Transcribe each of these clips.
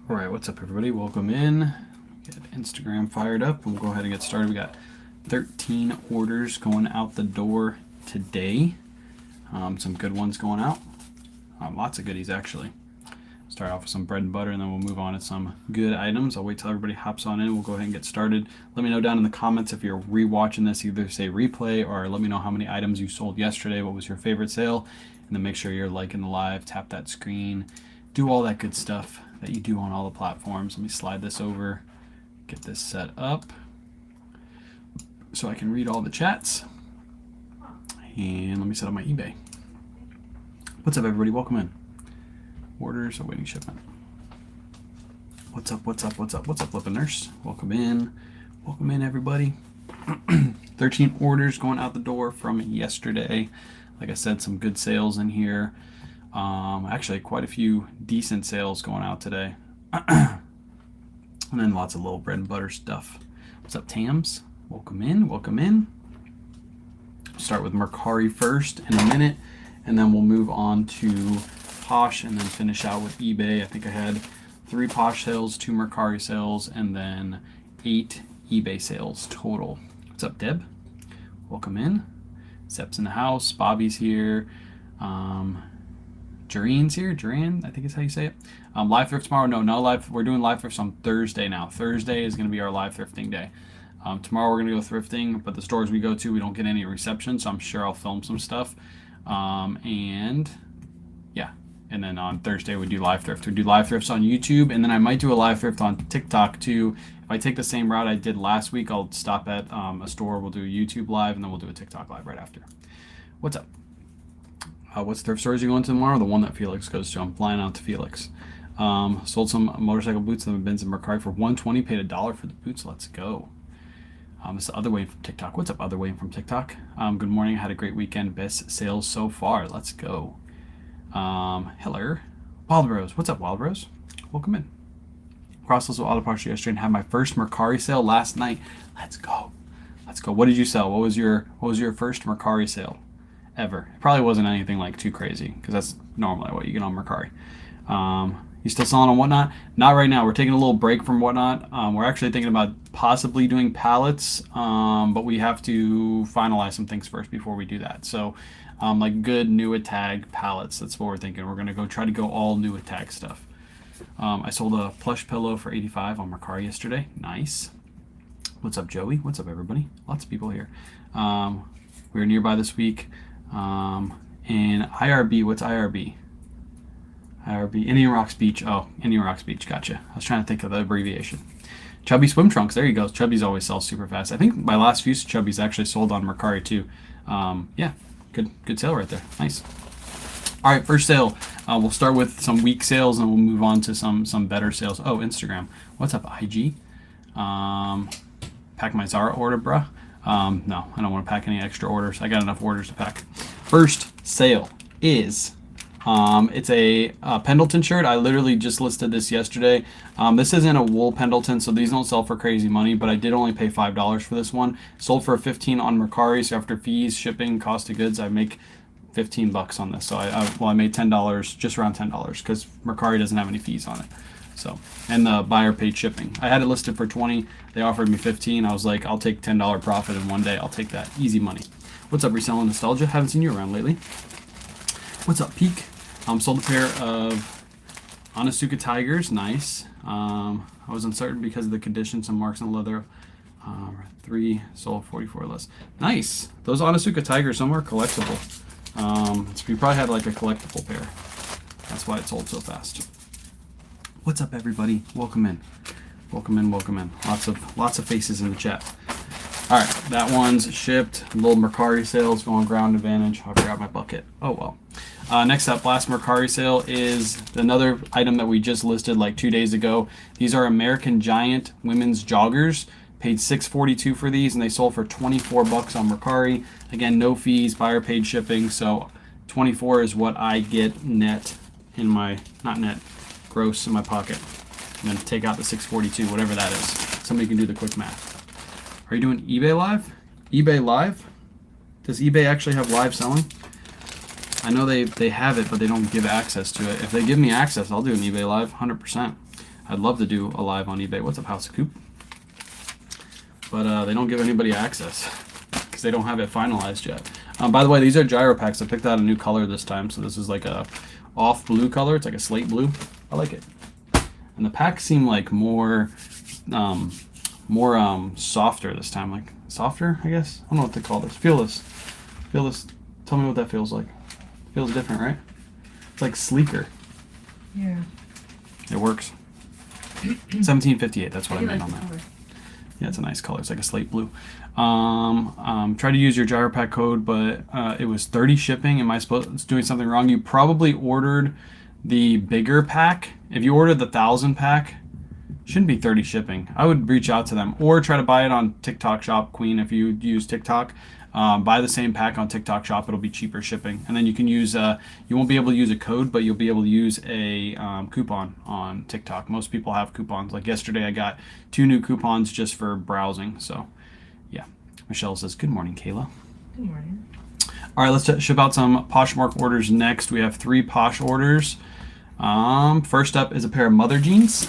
All right, what's up, everybody? Welcome in. Get Instagram fired up, and we'll go ahead and get started. We got 13 orders going out the door today. Some good ones going out. Lots of goodies, actually. Start off with some bread and butter, and then we'll move on to some good items. I'll wait till everybody hops on in. We'll go ahead and get started. Let me know down in the comments if you're rewatching this, either say replay or let me know how many items you sold yesterday. What was your favorite sale? And then make sure you're liking the live, tap that screen, do all that good stuff that you do on all the platforms. Let me slide this over, get this set up so I can read all the chats. And let me set up my eBay. What's up, everybody? Welcome in. Orders awaiting shipment. What's up, what's up, what's up, what's up, Flippin' Nurse? Welcome in. Welcome in, everybody. 13 orders going out the door from yesterday. Like I said, some good sales in here. Actually, quite a few decent sales going out today. And then lots of little bread and butter stuff. What's up, Tams? Welcome in, welcome in. Start with Mercari first in a minute, and then we'll move on to Posh and then finish out with eBay. I think I had 3 Posh sales, 2 Mercari sales, and then 8 eBay sales total. What's up, Deb? Welcome in. Sep's in the house. Bobby's here. Jarine's here. Jarine, I think is how you say it. Live thrift tomorrow. No live. We're doing live thrifts on Thursday now. Thursday is going to be our live thrifting day. Tomorrow we're going to go thrifting, but the stores we go to, we don't get any reception, so I'm sure I'll film some stuff. And yeah. And then on Thursday we do live thrift. We do live thrifts on YouTube, and then I might do a live thrift on TikTok too. If I take the same route I did last week, I'll stop at a store. We'll do a YouTube live, and then we'll do a TikTok live right after. What's up? What's thrift stores you going to tomorrow? The one that Felix goes to. I'm flying out to Felix. Sold some motorcycle boots and bins in Mercari for $120. Paid $1 for the boots. Let's go. It's the other way from TikTok. What's up, other way from TikTok? Good morning. Had a great weekend. Best sales so far. Let's go. Hello. Wild Rose. What's up, Wild Rose? Welcome in. Crossed with Auto Parts yesterday and had my first Mercari sale last night. Let's go. Let's go. What did you sell? What was your first Mercari sale ever? It probably wasn't anything like too crazy, because that's normally what you get on Mercari. You still selling on Whatnot? Not right now. We're taking a little break from Whatnot. We're actually thinking about possibly doing pallets, but we have to finalize some things first before we do that. So like good new tag pallets, that's what we're thinking. We're gonna try to go all new tag stuff. I sold a plush pillow for $85 on Mercari yesterday. Nice. What's up, Joey? What's up, everybody? Lots of people here. We were nearby this week. And IRB, what's IRB? IRB, Indian Rocks Beach. Oh, Indian Rocks Beach, gotcha. I was trying to think of the abbreviation. Chubby swim trunks, there you go. Chubby's always sells super fast. I think my last few Chubby's actually sold on Mercari too. Yeah, good sale right there. Nice. All right, first sale. We'll start with some weak sales, and we'll move on to some better sales. Oh, Instagram. What's up, IG? Pack my Zara order, bruh. No, I don't want to pack any extra orders. I got enough orders to pack. First sale is, it's a Pendleton shirt. I literally just listed this yesterday. This isn't a wool Pendleton, so these don't sell for crazy money, but I did only pay $5 for this one. Sold for $15 on Mercari, so after fees, shipping, cost of goods, I make $15 on this. So I made $10, just around $10, because Mercari doesn't have any fees on it. So, and the buyer paid shipping. I had it listed for $20. They offered me $15. I was like, I'll take $10 profit in one day. I'll take that. Easy money. What's up, Reselling Nostalgia? Haven't seen you around lately. What's up, Peak? Sold a pair of Onitsuka Tigers. Nice. I was uncertain because of the condition, some marks on the leather. 3 sold 44 less. Nice. Those Onitsuka Tigers, some are collectible. So we probably had like a collectible pair. That's why it sold so fast. What's up, everybody? Welcome in. Welcome in, welcome in. Lots of faces in the chat. All right, that one's shipped. A little Mercari sales going ground advantage. I forgot my bucket. Oh well. Next up, last Mercari sale is another item that we just listed like 2 days ago. These are American Giant women's joggers. Paid $6.42 for these, and they sold for $24 on Mercari. Again, no fees, buyer paid shipping. So 24 is what I get net in my, not net, gross in my pocket. And then take out the $6.42, whatever that is. Somebody can do the quick math. Are you doing eBay Live? eBay Live? Does eBay actually have live selling? I know they have it, but they don't give access to it. If they give me access, I'll do an eBay Live, 100%. I'd love to do a live on eBay. What's up, House of Coop? But they don't give anybody access because they don't have it finalized yet. By the way, these are gyro packs. I picked out a new color this time, so this is like a off blue color. It's like a slate blue. I like it. And the packs seem like more softer this time. Like softer, I guess. I don't know what to call this. Feel this. Feel this. Tell me what that feels like. Feels different, right? It's like sleeker. Yeah. It works. 1758. That's what I meant like on that. color. Yeah, it's a nice color. It's like a slate blue. Try to use your gyropack code, but it was 30 shipping. Am I supposed doing something wrong? You probably ordered the bigger pack. If you ordered the 1,000 pack, shouldn't be 30 shipping. I would reach out to them or try to buy it on TikTok Shop, Queen, if you use TikTok. Buy the same pack on TikTok Shop. It'll be cheaper shipping. And then you can use, you won't be able to use a code, but you'll be able to use a coupon on TikTok. Most people have coupons. Like yesterday, I got 2 new coupons just for browsing. So, yeah. Michelle says, good morning, Kayla. Good morning. All right, let's ship out some Poshmark orders next. We have 3 Posh orders. First up is a pair of Mother jeans.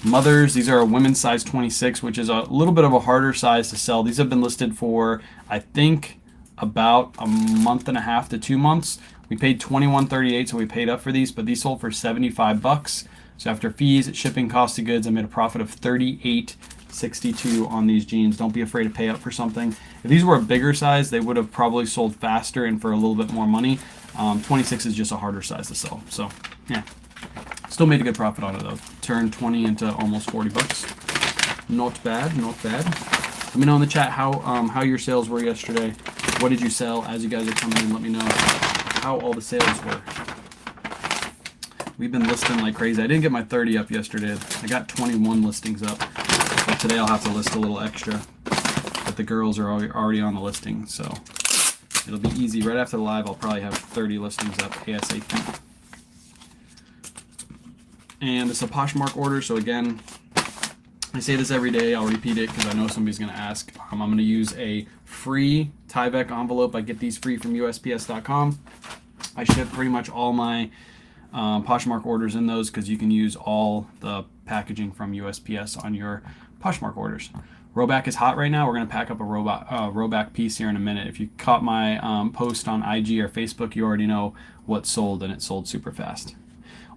Mothers, these are a women's size 26, which is a little bit of a harder size to sell. These have been listed for, I think, about a month and a half to 2 months. We paid $21.38, so we paid up for these, but these sold for $75. So after fees, shipping, cost of goods, I made a profit of $38.62 on these jeans. Don't be afraid to pay up for something. If these were a bigger size, they would have probably sold faster and for a little bit more money. 26 is just a harder size to sell. So, yeah. Still made a good profit on it though. Turned 20 into almost $40. Not bad, not bad. Let me know in the chat how your sales were yesterday. What did you sell? As you guys are coming in, let me know how all the sales were. We've been listing like crazy. I didn't get my 30 up yesterday. I got 21 listings up. But today I'll have to list a little extra. But the girls are already on the listing, so it'll be easy. Right after the live, I'll probably have 30 listings up ASAP. And it's a Poshmark order, so again, I say this every day. I'll repeat it because I know somebody's going to ask. I'm going to use a free Tyvek envelope. I get these free from USPS.com. I ship pretty much all my Poshmark orders in those because you can use all the packaging from USPS on your Poshmark orders. Roback is hot right now. We're going to pack up a Roback piece here in a minute. If you caught my post on IG or Facebook, you already know what sold, and it sold super fast.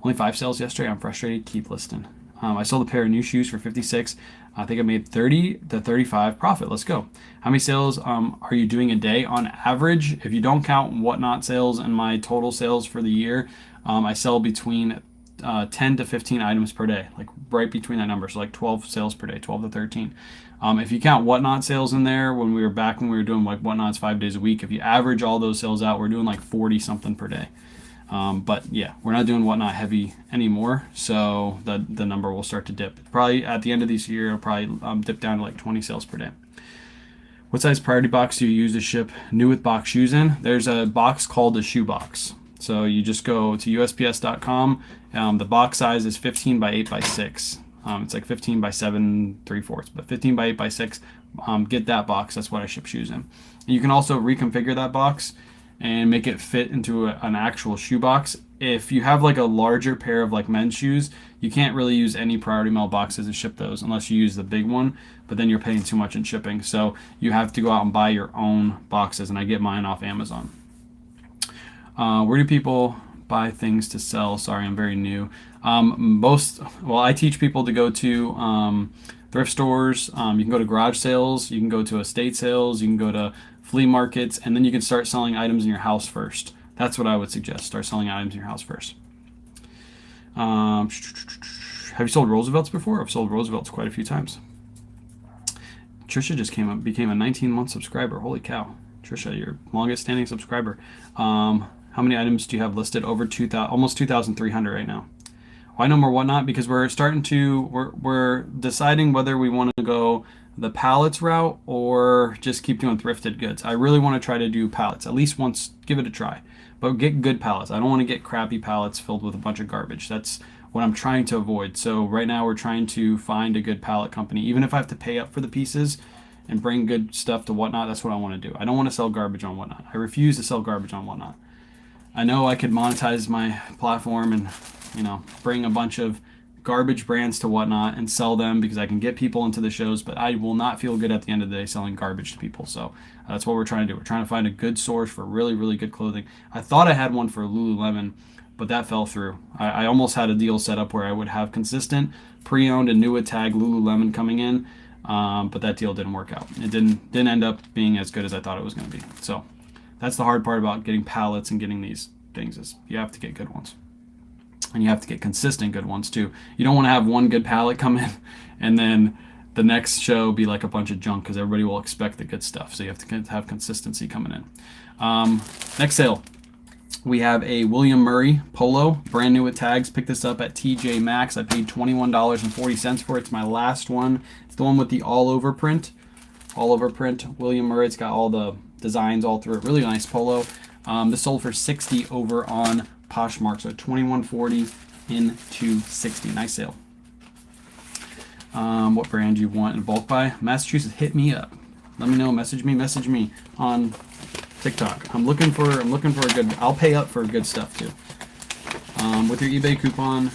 Only 5 sales yesterday. I'm frustrated. Keep listing. I sold a pair of new shoes for 56. I think I made 30 to 35 profit. Let's go. How many sales are you doing a day on average? If you don't count Whatnot sales and my total sales for the year, I sell between 10 to 15 items per day, like right between that number. So like 12 sales per day, 12 to 13. If you count Whatnot sales in there, when we were doing like Whatnots 5 days a week, if you average all those sales out, we're doing like 40 something per day. But yeah, we're not doing Whatnot heavy anymore, so the number will start to dip. Probably at the end of this year, it'll probably dip down to like 20 sales per day. What size priority box do you use to ship new with box shoes in? There's a box called a shoe box. So you just go to USPS.com. The box size is 15 by 8 by 6. It's like 15 by 7 3/4, but 15 by 8 by 6. Get that box. That's what I ship shoes in. And you can also reconfigure that box and make it fit into an actual shoe box. If you have like a larger pair of like men's shoes, you can't really use any priority mail boxes to ship those unless you use the big one, but then you're paying too much in shipping. So you have to go out and buy your own boxes, and I get mine off Amazon. Where do people buy things to sell? Sorry, I'm very new. I teach people to go to thrift stores. You can go to garage sales, you can go to estate sales, you can go to flea markets, and then you can start selling items in your house first. That's what I would suggest. Start selling items in your house first. Have you sold Roosevelts before? I've sold Roosevelts quite a few times. Trisha just became a 19-month subscriber. Holy cow. Trisha, your longest standing subscriber. How many items do you have listed? Over 2,000, almost 2,300 right now. Why no more Whatnot? Because we're deciding whether we want to go the pallets route or just keep doing thrifted goods. I really want to try to do pallets at least once. Give it a try, but get good pallets. I don't want to get crappy pallets filled with a bunch of garbage. That's what I'm trying to avoid. So right now we're trying to find a good pallet company. Even if I have to pay up for the pieces and bring good stuff to Whatnot, that's what I want to do. I don't want to sell garbage on Whatnot. I refuse to sell garbage on Whatnot. I know I could monetize my platform and bring a bunch of garbage brands to Whatnot and sell them because I can get people into the shows, but I will not feel good at the end of the day selling garbage to people. So that's what we're trying to do. We're trying to find a good source for really, really good clothing. I thought I had one for Lululemon, but that fell through. I almost had a deal set up where I would have consistent pre-owned and new tag Lululemon coming in, but that deal didn't work out. It didn't end up being as good as I thought it was going to be. So that's the hard part about getting pallets and getting these things is you have to get good ones. And you have to get consistent good ones too. You don't want to have one good pallet come in and then the next show be like a bunch of junk because everybody will expect the good stuff. So you have to have consistency coming in. Next sale, we have a William Murray polo, brand new with tags. Picked this up at TJ Maxx. I paid $21.40 for it. It's my last one. It's the one with the all over print. All over print, William Murray. It's got all the designs all through it. Really nice polo. This sold for $60 over on Poshmark, so $21.40 into $60. Nice sale. What brand you want in bulk buy? Massachusetts, hit me up. Let me know. Message me on TikTok. I'm looking for a good. I'll pay up for good stuff too. With your eBay coupon,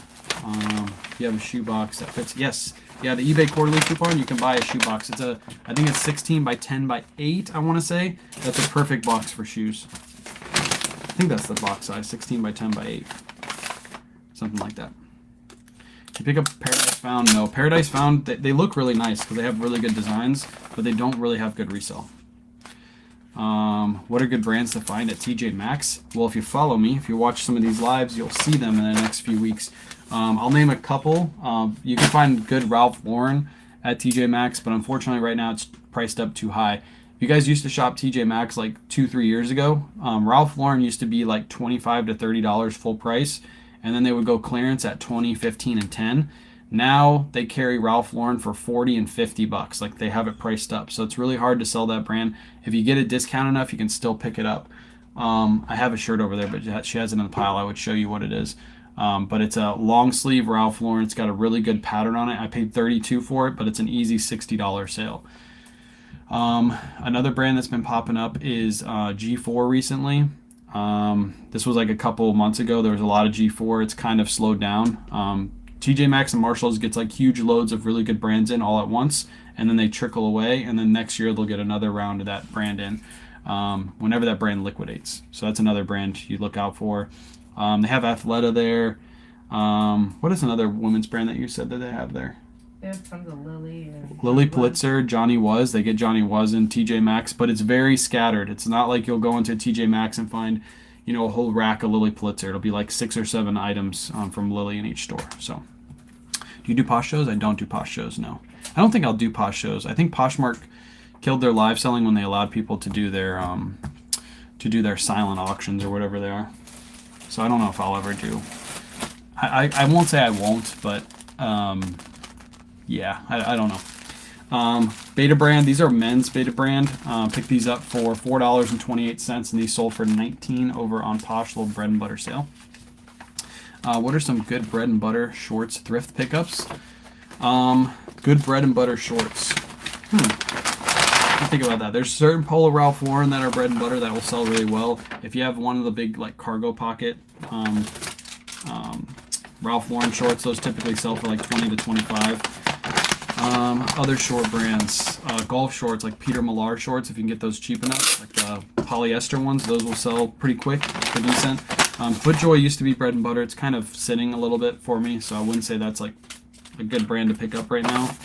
you have a shoebox that fits. Yes, yeah, the eBay quarterly coupon. You can buy a shoebox. I think it's 16 by 10 by 8. I want to say that's a perfect box for shoes. I think that's the box size, 16 by 10 by 8. Something like that. You pick up Paradise Found? No. Paradise Found, they look really nice because they have really good designs, but they don't really have good resale. What are good brands to find at TJ Maxx? Well, if you follow me, if you watch some of these lives, you'll see them in the next few weeks. I'll name a couple. You can find good Ralph Lauren at TJ Maxx, but unfortunately right now it's priced up too high. You guys used to shop TJ Maxx like 2-3 years ago. Ralph Lauren used to be like $25 to $30 full price, and then they would go clearance at $20, $15, and $10. Now they carry Ralph Lauren for $40 and $50. Like they have it priced up, so it's really hard to sell that brand. If you get a discount enough, you can still pick it up. I have a shirt over there, but she has it in the pile. I would show you what it is. But it's a long sleeve Ralph Lauren. It's got a really good pattern on it. I paid $32 for it, but it's an easy $60 sale. Another brand that's been popping up is G4 recently. This was like a couple months ago. There was a lot of G4. It's kind of slowed down. TJ Maxx and Marshalls gets like huge loads of really good brands in all at once, and then they trickle away, and then next year they'll get another round of that brand in whenever that brand liquidates. So that's another brand you look out for. They have Athleta there. What is another women's brand that you said that they have there? They have tons of Lily and Lily Pulitzer, Johnny Was. They get Johnny Was in TJ Maxx, but it's very scattered. It's not like you'll go into TJ Maxx and find, a whole rack of Lily Pulitzer. It'll be like 6 or 7 items from Lily in each store. So, do you do Posh shows? I don't do Posh shows, no. I don't think I'll do Posh shows. I think Poshmark killed their live selling when they allowed people to do their silent auctions or whatever they are. So I don't know if I'll ever do. I won't say I won't, but yeah, I don't know. Beta brand, these are men's Beta brand. Picked these up for $4.28, and these sold for $19 over on Posh, little bread and butter sale. What are some good bread and butter shorts thrift pickups? Good bread and butter shorts. Think about that. There's certain Polo Ralph Lauren that are bread and butter that will sell really well. If you have one of the big like cargo pocket Ralph Lauren shorts, those typically sell for like $20 to $25. Other short brands, golf shorts like Peter Millar shorts, if you can get those cheap enough, like polyester ones, those will sell pretty quick, pretty decent. FootJoy used to be bread and butter. It's kind of sitting a little bit for me, so I wouldn't say that's like a good brand to pick up right now.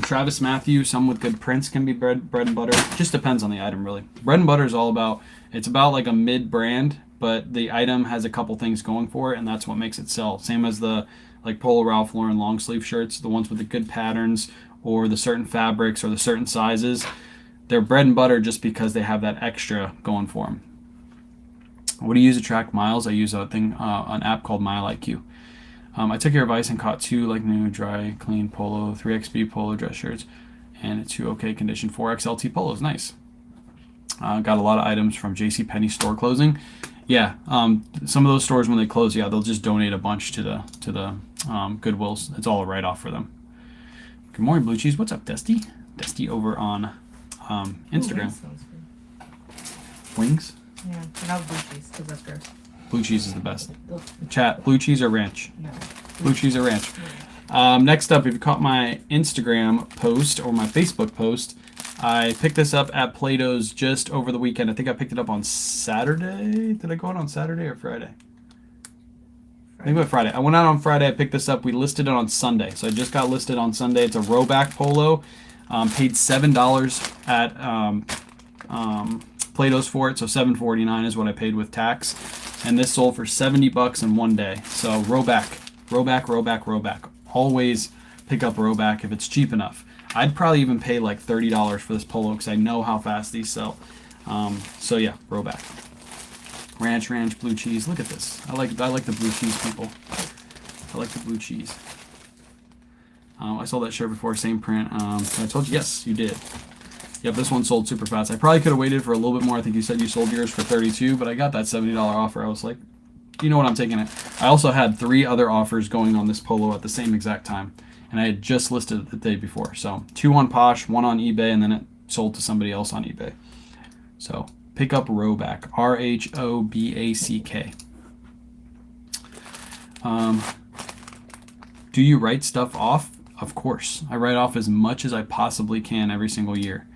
Travis Matthew, some with good prints can be bread and butter. Just depends on the item, really. Bread and butter is all about, it's about like a mid brand, but the item has a couple things going for it, and that's what makes it sell. Same as the like Polo Ralph Lauren long sleeve shirts, the ones with the good patterns or the certain fabrics or the certain sizes. They're bread and butter just because they have that extra going for them. What do you use to track miles? I use an app called MileIQ. I took your advice and caught 2 like new dry clean polo 3XB polo dress shirts and 2 okay condition 4XLT polos. Nice. Got a lot of items from JCPenney store closing. Yeah, some of those stores when they close, yeah, they'll just donate a bunch to the Goodwills. It's all a write-off for them. Good morning, Blue Cheese. What's up, Dusty? Dusty over on Instagram. Wings? Yeah, not blue cheese, because that's gross. Blue cheese is the best. Chat, blue cheese or ranch? No. Blue cheese or ranch? Next up, if you caught my Instagram post or my Facebook post, I picked this up at Plato's just over the weekend. I think I picked it up on Saturday. Did I go out on Saturday or Friday? I think it was Friday. I went out on Friday. I picked this up. We listed it on Sunday. So I just got listed on Sunday. It's a rowback polo. Paid $7 at Plato's for it. So $7.49 is what I paid with tax. And this sold for $70 in one day. So rowback. Always pick up rowback if it's cheap enough. I'd probably even pay like $30 for this polo because I know how fast these sell. So yeah, rowback. Ranch, blue cheese. Look at this. I like the blue cheese, people. I like the blue cheese. I sold that shirt before, same print. I told you, yes, you did. Yep, this one sold super fast. I probably could have waited for a little bit more. I think you said you sold yours for $32, but I got that $70 offer. I was like, you know what, I'm taking it. I also had 3 other offers going on this polo at the same exact time, and I had just listed it the day before. So 2 on Posh, 1 on eBay, and then it sold to somebody else on eBay. So pick up rowback, RHOBACK. Do you write stuff off? Of course. I write off as much as I possibly can every single year.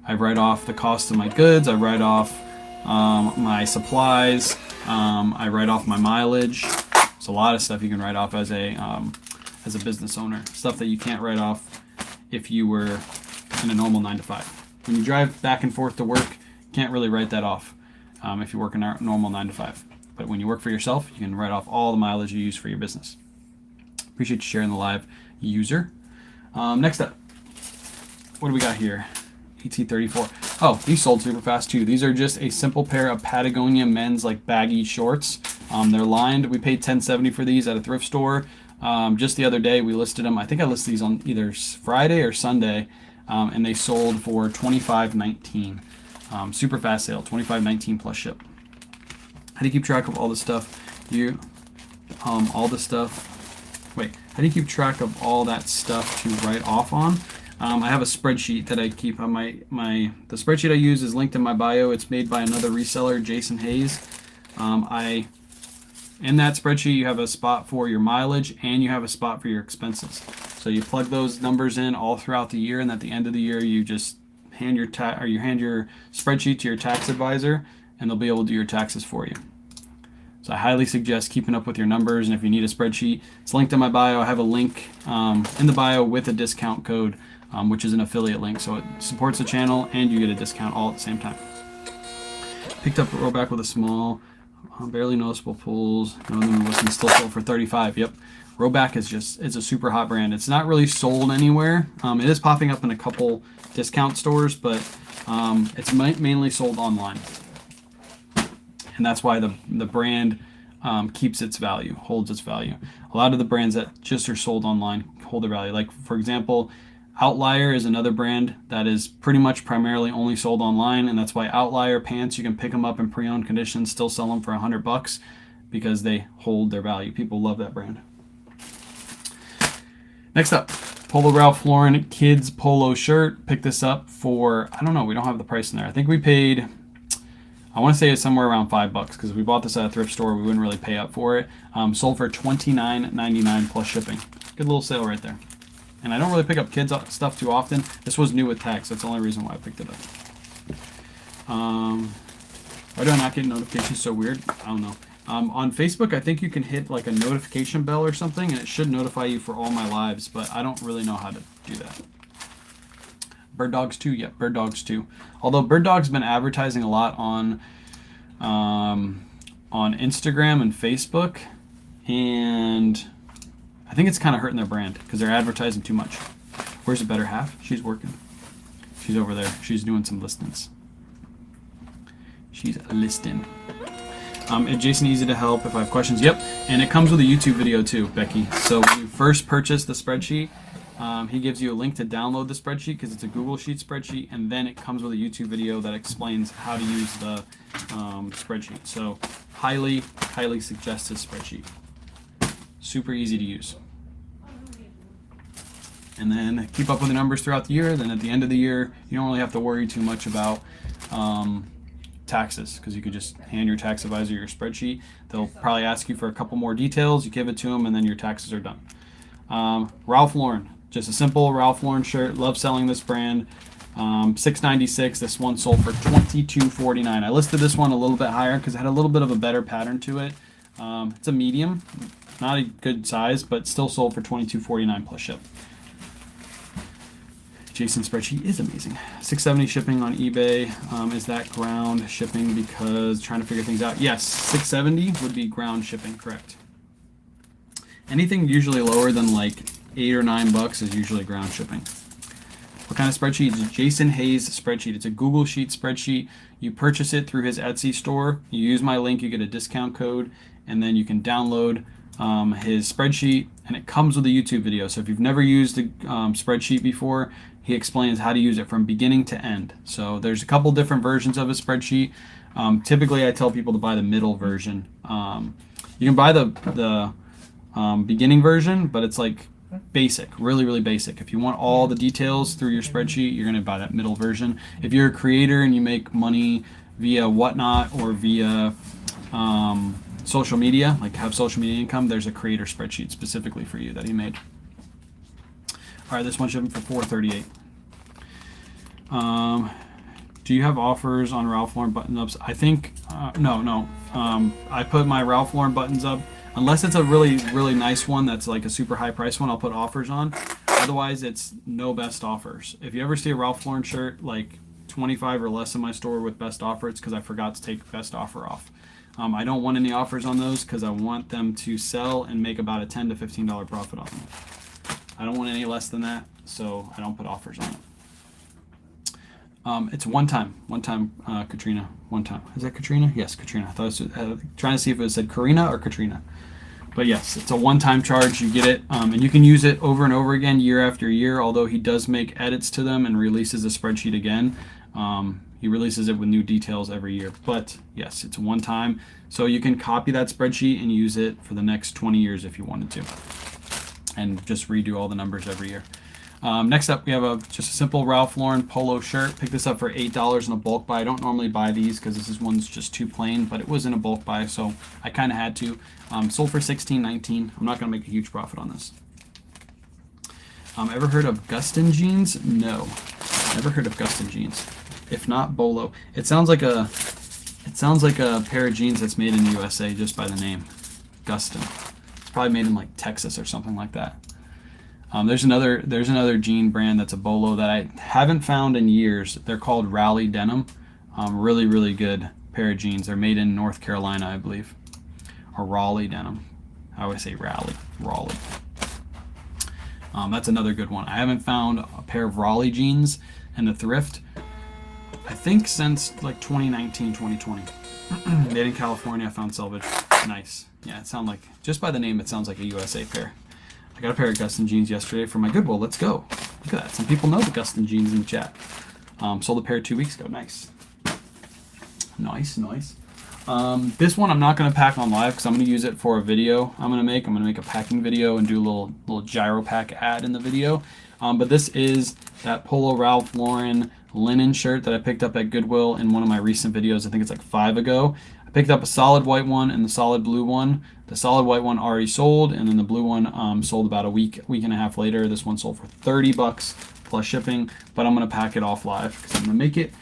I write off the cost of my goods. I write off my supplies. I write off my mileage. There's a lot of stuff you can write off as a business owner. Stuff that you can't write off if you were in a normal 9-to-5. When you drive back and forth to work, you can't really write that off if you work in a normal 9-to-5. But when you work for yourself, you can write off all the mileage you use for your business. Appreciate you sharing the live, user. Next up, what do we got here? ET34. Oh, these sold super fast too. These are just a simple pair of Patagonia men's like baggy shorts. They're lined. We paid $10.70 for these at a thrift store. Just the other day we listed them. I think I listed these on either Friday or Sunday, and they sold for $25.19. Super fast sale, $25.19 plus ship. How do you keep track of all the stuff? All the stuff. Wait, how do you keep track of all that stuff to write off on? I have a spreadsheet that I keep on the spreadsheet I use is linked in my bio. It's made by another reseller, Jason Hayes. In that spreadsheet, you have a spot for your mileage and you have a spot for your expenses. So you plug those numbers in all throughout the year, and at the end of the year, you just hand your spreadsheet to your tax advisor, and they'll be able to do your taxes for you. So I highly suggest keeping up with your numbers, and if you need a spreadsheet, it's linked in my bio. I have a link in the bio with a discount code, which is an affiliate link. So it supports the channel, and you get a discount all at the same time. Picked up a rowback with a small, barely noticeable pulls. Still sold for $35. Yep. Rowback is a super hot brand. It's not really sold anywhere. It is popping up in a couple discount stores, but it's mainly sold online. And that's why the brand keeps its value, holds its value. A lot of the brands that just are sold online hold their value. Like, for example, Outlier is another brand that is pretty much primarily only sold online, and that's why Outlier pants, you can pick them up in pre-owned condition, still sell them for $100 because they hold their value. People love that brand. Next up, Polo Ralph Lauren kids polo shirt. Picked this up for, I don't know, we don't have the price in there. I think we paid, I want to say it's somewhere around $5 because we bought this at a thrift store. We wouldn't really pay up for it. Sold for $29.99 plus shipping. Good little sale right there. And I don't really pick up kids stuff too often. This was new with tax. That's the only reason why I picked it up. Why do I not get notifications so weird? I don't know. On Facebook, I think you can hit like a notification bell or something, and it should notify you for all my lives, but I don't really know how to do that. Bird Dogs 2, yep, Bird Dogs 2. Although Bird Dog's been advertising a lot on Instagram and Facebook, and I think it's kind of hurting their brand because they're advertising too much. Where's the better half? She's working. She's over there. She's doing some listings. She's listing. Jason, easy to help if I have questions. Yep, and it comes with a YouTube video too, Becky. So when you first purchase the spreadsheet, he gives you a link to download the spreadsheet because it's a Google Sheet spreadsheet, and then it comes with a YouTube video that explains how to use the spreadsheet. So highly suggest this spreadsheet. Super easy to use. And then keep up with the numbers throughout the year. Then at the end of the year, you don't really have to worry too much about taxes because you could just hand your tax advisor your spreadsheet. They'll probably ask you for a couple more details. You give it to them, and then your taxes are done. Ralph Lauren, just a simple Ralph Lauren shirt. Love selling this brand. $6.96. This one sold for $22.49. I listed this one a little bit higher because it had a little bit of a better pattern to it. It's a medium, not a good size, but still sold for $22.49 plus ship. Jason's spreadsheet is amazing. $6.70 shipping on eBay. Is that ground shipping? Because trying to figure things out. Yes, $6.70 would be ground shipping, correct. Anything usually lower than like $8 or $9 is usually ground shipping. What kind of spreadsheet? It's Jason Hayes spreadsheet. It's a Google Sheet spreadsheet. You purchase it through his Etsy store. You use my link, you get a discount code, and then you can download his spreadsheet, and it comes with a YouTube video. So if you've never used a spreadsheet before, he explains how to use it from beginning to end. So there's a couple different versions of a spreadsheet. Typically, I tell people to buy the middle version. You can buy the beginning version, but it's like basic, really basic. If you want all the details through your spreadsheet, you're going to buy that middle version. If you're a creator and you make money via Whatnot or via social media, like have social media income, there's a creator spreadsheet specifically for you that he made. All right, this one shipping for $4.38. Do you have offers on Ralph Lauren button-ups? I think no. I put my Ralph Lauren buttons up. Unless it's a really nice one that's like a super high price one, I'll put offers on. Otherwise, it's no best offers. If you ever see a Ralph Lauren shirt like 25 or less in my store with best offer, it's because I forgot to take best offer off. I don't want any offers on those because I want them to sell and make about a $10 to $15 profit on them. I don't want any less than that, so I don't put offers on it. It's one time, Katrina, one time. Is that Katrina? Yes, Katrina. I thought it was trying to see if it said Karina or Katrina. But yes, it's a one-time charge. You get it, and you can use it over and over again, year after year. Although he does make edits to them and releases the spreadsheet again. He releases it with new details every year. But yes, it's one time. So you can copy that spreadsheet and use it for the next 20 years if you wanted to, and just redo all the numbers every year. Next up, we have just a simple Ralph Lauren polo shirt. Picked this up for $8 in a bulk buy. I don't normally buy these because one's just too plain, but it was in a bulk buy, so I kind of had to. Sold for $16.19. I'm not going to make a huge profit on this. Ever heard of Gustin jeans? No, never heard of Gustin jeans. If not, Bolo. It sounds like a pair of jeans that's made in the USA just by the name, Gustin. It's probably made in like Texas or something like that. There's another jean brand that's a Bolo that I haven't found in years. They're called Raleigh Denim. Really good pair of jeans. They're made in North Carolina, I believe, or Raleigh Denim. I always say Raleigh. That's another good one. I haven't found a pair of Raleigh jeans in the thrift, I think, since like 2019, 2020. Made in California. I found salvage. Nice. Yeah, it sounds like, just by the name, it sounds like a USA pair. I got a pair of Gustin jeans yesterday for my Goodwill. Let's go. Look at that. Some people know the Gustin jeans in the chat. Sold a pair 2 weeks ago. Nice. This one I'm not going to pack on live because I'm going to use it for a video I'm going to make. I'm going to make a packing video and do a little gyro pack ad in the video. But this is that Polo Ralph Lauren linen shirt that I picked up at Goodwill in one of my recent videos. I think it's like 5 ago. I picked up a solid white one and the solid blue one. The solid white one already sold, and then the blue one sold about a week and a half later. This one sold for $30 plus shipping, but I'm going to pack it off live because I'm going to make it,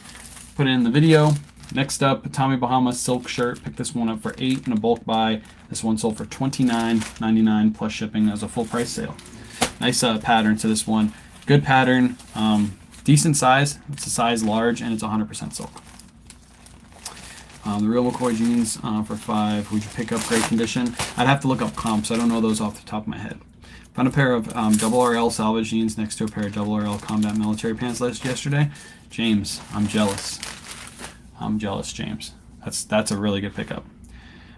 put it in the video. Next up, Tommy Bahama silk shirt. Picked this one up for $8 in a bulk buy. This one sold for $29.99 plus shipping as a full price sale. Nice pattern to this one. Good pattern, decent size. It's a size large, and it's 100% silk. The Real McCoy jeans for $5. Would you pick up great condition? I'd have to look up comps. I don't know those off the top of my head. Found a pair of double RL salvage jeans next to a pair of double RL combat military pants yesterday. James, I'm jealous. James. That's a really good pickup.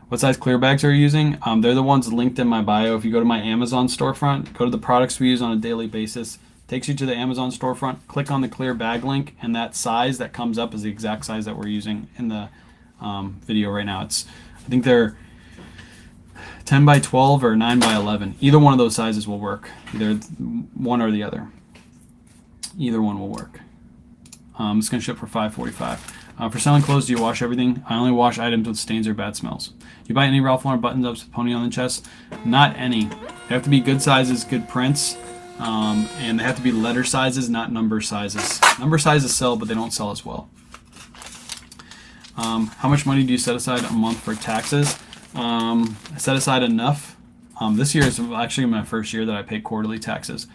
What size clear bags are you using? They're the ones linked in my bio. If you go to my Amazon storefront, go to the products we use on a daily basis. Takes you to the Amazon storefront. Click on the clear bag link, and that size that comes up is the exact size that we're using in the video right now. I think they're 10 by 12 or 9 by 11. Either one of those sizes will work. Either one or the other. Either one will work. It's going to ship for $5.45. For selling clothes, do you wash everything? I only wash items with stains or bad smells. Do you buy any Ralph Lauren button-ups with pony on the chest? Not any. They have to be good sizes, good prints, and they have to be letter sizes, not number sizes. Number sizes sell, but they don't sell as well. How much money do you set aside a month for taxes? I set aside enough. This year is actually my first year that I pay quarterly taxes,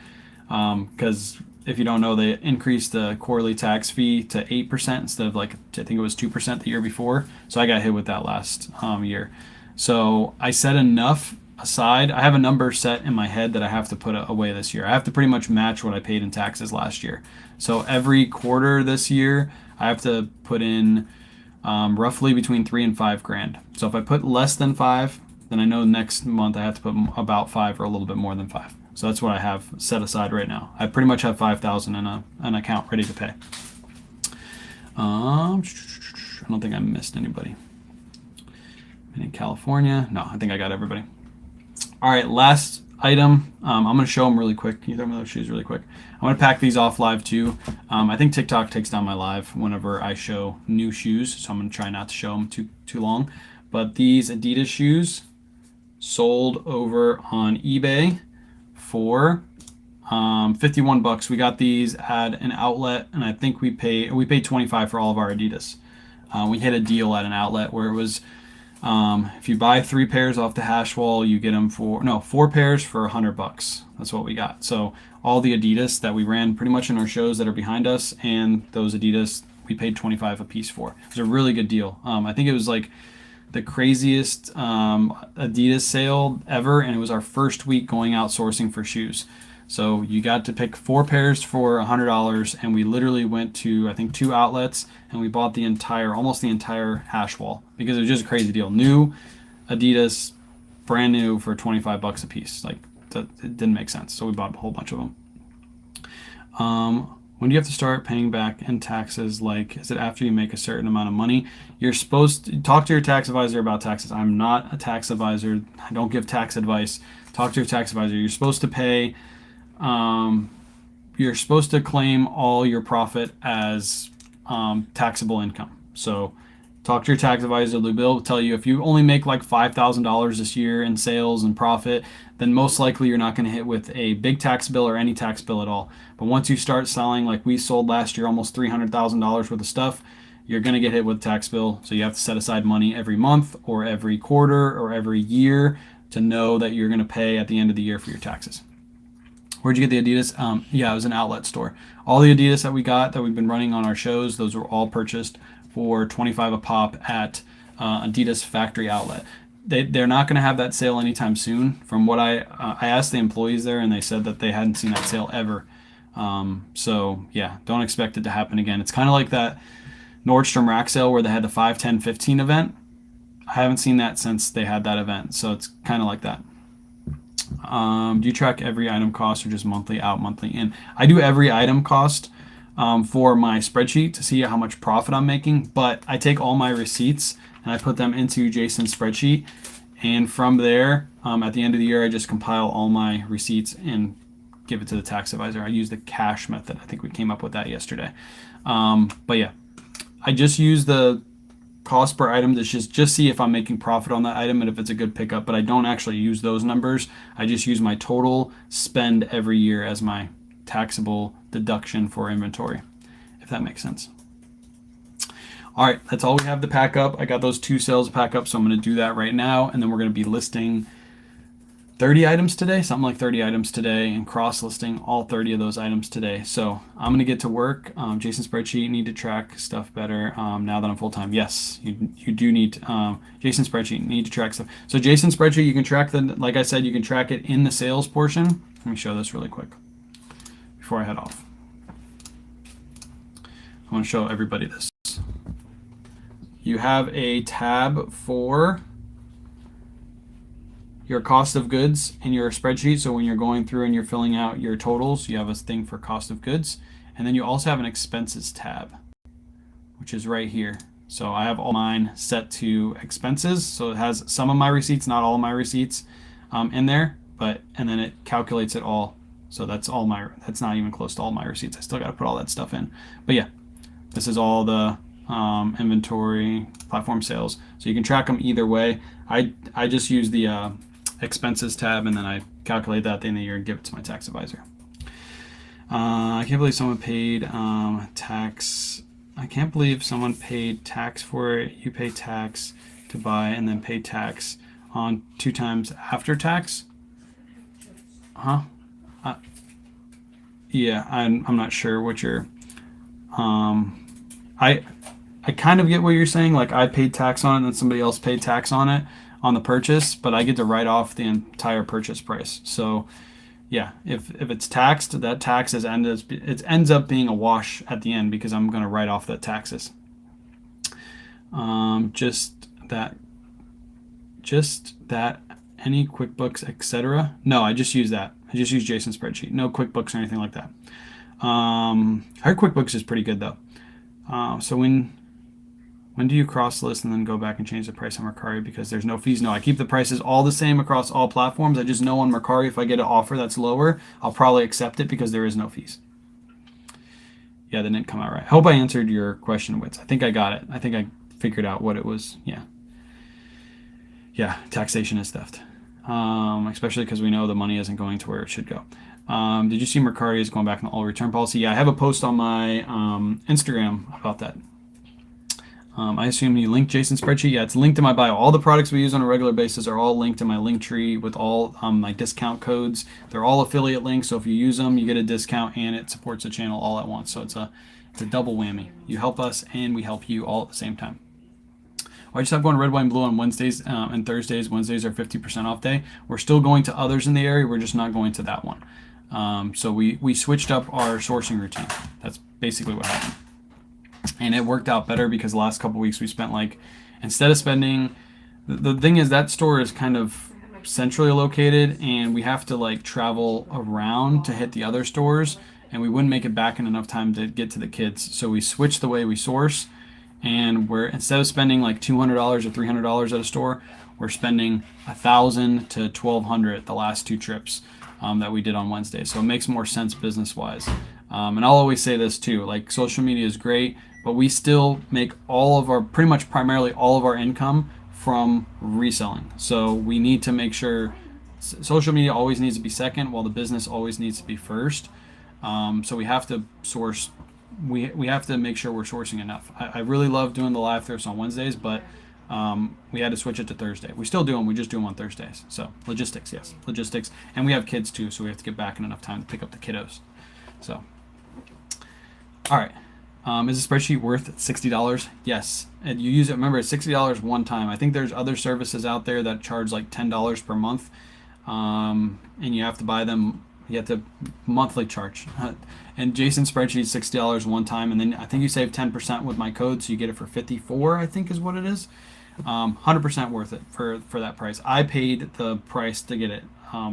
because if you don't know, they increased the quarterly tax fee to 8% instead of, like, I think it was 2% the year before. So I got hit with that last year. So I set enough aside. I have a number set in my head that I have to put away this year. I have to pretty much match what I paid in taxes last year. So every quarter this year, I have to put in roughly between 3 and 5 grand. So if I put less than 5, then I know next month I have to put about 5 or a little bit more than 5. So that's what I have set aside right now. I pretty much have 5,000 in an account ready to pay. I don't think I missed anybody. In California? No, I think I got everybody. All right, last item. I'm going to show them really quick. Can you throw me those shoes really quick? I'm going to pack these off live too. I think TikTok takes down my live whenever I show new shoes, so I'm going to try not to show them too long. But these Adidas shoes sold over on eBay for $51. We got these at an outlet, and I think we paid $25 for all of our Adidas. We hit a deal at an outlet where it was, if you buy 3 pairs off the hash wall, you get them for 4 pairs for $100. That's what we got. So all the Adidas that we ran pretty much in our shows that are behind us, and those Adidas we paid $25 a piece for. It was a really good deal. I think it was like the craziest Adidas sale ever, and it was our first week going out sourcing for shoes. So you got to pick 4 pairs for $100, and we literally went to, I think, 2 outlets, and we bought almost the entire hash wall, because it was just a crazy deal. New Adidas, brand new, for $25 a piece. Like, it didn't make sense. So we bought a whole bunch of them. When do you have to start paying back in taxes? Like, is it after you make a certain amount of money? You're supposed to talk to your tax advisor about taxes. I'm not a tax advisor. I don't give tax advice. Talk to your tax advisor. You're supposed to pay. You're supposed to claim all your profit as taxable income. So talk to your tax advisor. They'll tell you if you only make like $5,000 this year in sales and profit, then most likely you're not going to hit with a big tax bill or any tax bill at all. But once you start selling, like we sold last year, almost $300,000 worth of stuff, you're going to get hit with a tax bill. So you have to set aside money every month or every quarter or every year to know that you're going to pay at the end of the year for your taxes. Where'd you get the Adidas? Yeah, it was an outlet store. All the Adidas that we got that we've been running on our shows, those were all purchased for $25 a pop at Adidas factory outlet. They're not going to have that sale anytime soon. From what I asked the employees there, and they said that they hadn't seen that sale ever. So yeah, don't expect it to happen again. It's kind of like that Nordstrom rack sale where they had the 5, 10, 15 event. I haven't seen that since they had that event. So it's kind of like that. Do you track every item cost or just monthly out, monthly in? I do every item cost for my spreadsheet to see how much profit I'm making, but I take all my receipts and I put them into Jason's spreadsheet, and from there, at the end of the year, I just compile all my receipts and give it to the tax advisor. I use the cash method. I think we came up with that yesterday. But yeah, I just use the cost per item to just see if I'm making profit on that item and if it's a good pickup, but I don't actually use those numbers. I just use my total spend every year as my taxable deduction for inventory, if that makes sense. All right, that's all we have to pack up. I got those 2 sales to pack up, so I'm going to do that right now, and then we're going to be listing 30 items today, something like 30 items today, and cross-listing all 30 of those items today. So I'm going to get to work. Jason's spreadsheet, need to track stuff better now that I'm full-time. Yes, you do need Jason's spreadsheet, need to track stuff. So Jason's spreadsheet, you can track like I said, you can track it in the sales portion. Let me show this really quick before I head off. I want to show everybody this. You have a tab for your cost of goods in your spreadsheet. So when you're going through and you're filling out your totals, you have a thing for cost of goods. And then you also have an expenses tab, which is right here. So I have all mine set to expenses. So it has some of my receipts, not all of my receipts in there, and then it calculates it all. So that's not even close to all my receipts. I still got to put all that stuff in. But yeah, this is all the inventory, platform sales. So you can track them either way. I just use the expenses tab, and then I calculate that at the end of the year and give it to my tax advisor. I can't believe someone paid tax. I can't believe someone paid tax for it. You pay tax to buy and then pay tax on 2 times after tax. Huh? Yeah, I'm not sure what you're. I kind of get what you're saying. Like I paid tax on it, and then somebody else paid tax on it on the purchase, but I get to write off the entire purchase price. So yeah, if it's taxed, that tax ends up being a wash at the end because I'm going to write off the taxes. Just that any QuickBooks, etc. No, I just use that. I just use Jason's spreadsheet. No QuickBooks or anything like that. Our QuickBooks is pretty good though. So when do you cross list and then go back and change the price on Mercari because there's no fees? No, I keep the prices all the same across all platforms. I just know on Mercari if I get an offer that's lower, I'll probably accept it because there is no fees. Yeah, that didn't come out right. I hope I answered your question, Wits. I think I got it. I think I figured out what it was. Yeah, taxation is theft. Especially because we know the money isn't going to where it should go. Did you see Mercari is going back on the all return policy? Yeah, I have a post on my Instagram about that. I assume you linked Jason's spreadsheet. Yeah, it's linked in my bio. All the products we use on a regular basis are all linked in my link tree with all my discount codes. They're all affiliate links, so if you use them, you get a discount and it supports the channel all at once. So it's a double whammy. You help us and we help you all at the same time. I just have going red, white, and blue on Wednesdays and Thursdays. Wednesdays are 50% off day. We're still going to others in the area. We're just not going to that one. So we switched up our sourcing routine. That's basically what happened. And it worked out better because the last couple weeks we spent instead of spending, the thing is that store is kind of centrally located and we have to travel around to hit the other stores and we wouldn't make it back in enough time to get to the kids. So we switched the way we source and instead of spending $200 or $300 at a store, we're spending $1,000 to $1,200 the last 2 trips that we did on Wednesday. So it makes more sense business wise. And I'll always say this too, social media is great, but we still make primarily all of our income from reselling. So we need to make sure social media always needs to be second while the business always needs to be first. So we have to source, we have to make sure we're sourcing enough. I really love doing the live thrifts on Wednesdays, but we had to switch it to Thursday. We still do them, we just do them on Thursdays. So logistics, yes, logistics. And we have kids too, so we have to get back in enough time to pick up the kiddos. So, all right. Is the spreadsheet worth $60? Yes. And you use it, remember, it's $60 one time. I think there's other services out there that charge $10 per month. And you have to buy them, you have to monthly charge. And Jason's spreadsheet is $60 one time. And then I think you save 10% with my code, so you get it for $54, I think is what it is. 100% worth it for that price. I paid the price to get it.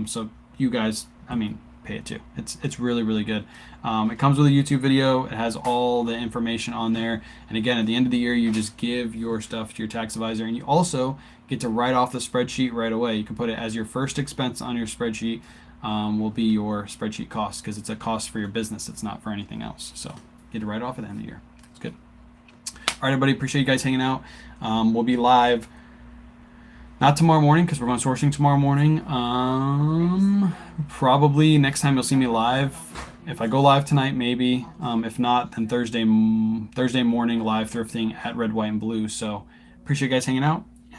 So you guys, pay it too. It's really, really good. It comes with a YouTube video. It has all the information on there. And again, at the end of the year, you just give your stuff to your tax advisor, and you also get to write off the spreadsheet right away. You can put it as your first expense on your spreadsheet. Will be your spreadsheet cost because it's a cost for your business. It's not for anything else. So get to write off at the end of the year. It's good. All right, everybody. Appreciate you guys hanging out. We'll be live. Not tomorrow morning because we're going sourcing tomorrow morning. Probably next time you'll see me live. If I go live tonight, maybe. If not, then Thursday morning live thrifting at Red, White, and Blue. So appreciate you guys hanging out.